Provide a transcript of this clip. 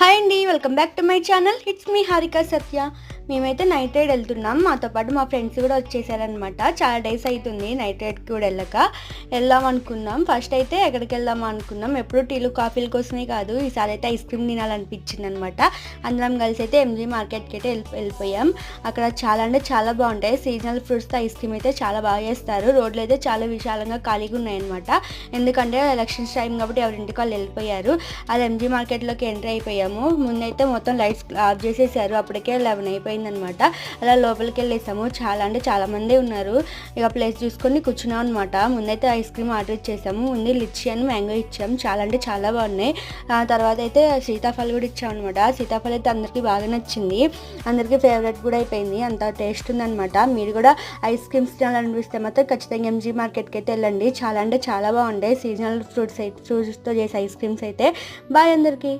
Hi అండి, welcome back to my channel. It's me Harika Satya. మేమైతే night ride వెళ్తున్నాం. మాతో పాటు మా ఫ్రెండ్స్ కూడా వచ్చేసారనమాట. చాలా డేస్ అవుతుంది నైట్ రైడ్కి కూడా వెళ్దాం అనుకున్నాం. ఫస్ట్ అయితే ఎక్కడికి వెళ్దాం అనుకున్నాం, ఎప్పుడు టీలు కాఫీల కోసమే కాదు, ఈసారి అయితే ఐస్ క్రీమ్ తినాలనిపించింది అనమాట. అందరం కలిసి అయితే ఎంజీ మార్కెట్కి అయితే వెళ్ళిపోయాం. అక్కడ చాలా అంటే చాలా బాగుంటాయి. సీజనల్ ఫ్రూట్స్తో ఐస్ క్రీమ్ అయితే చాలా బాగా చేస్తారు. రోడ్లు అయితే చాలా విశాలంగా ఖాళీగా ఉన్నాయన్నమాట. ఎందుకంటే ఎలక్షన్స్ టైం కాబట్టి ఎవరింటికి వాళ్ళు వెళ్ళిపోయారు. అది ఎంజీ మార్కెట్లోకి ఎంటర్ అయిపోయాము. ముందైతే మొత్తం లైట్స్ ఆఫ్ చేసేసారు. అప్పటికే 11 అయిపోయిందనమాట. అలా లోపలికి వెళ్ళేసాము. చాలా అంటే చాలా మంది ఉన్నారు. ఇక ప్లేస్ చూసుకొని కూర్చున్నాం అనమాట. ముందైతే ఐస్ క్రీమ్ ఆర్డర్ ఇచ్చేసాము. ముందు లిచ్చి అని మ్యాంగో ఇచ్చాము. చాలా అంటే చాలా బాగున్నాయి. తర్వాత అయితే సీతాఫలం కూడా ఇచ్చాం అనమాట. సీతాఫలం అయితే అందరికీ బాగా నచ్చింది, అందరికీ ఫేవరెట్ కూడా అయిపోయింది. అంత టేస్ట్ ఉందనమాట. మీరు కూడా ఐస్ క్రీమ్స్ తినాలనిపిస్తే మాత్రం ఖచ్చితంగా ఎంజీ మార్కెట్కి అయితే వెళ్ళండి. చాలా అంటే చాలా బాగుంటాయి సీజనల్ ఫ్రూట్స్తో చేసే ఐస్ క్రీమ్స్ అయితే. బాయ్ అందరికీ.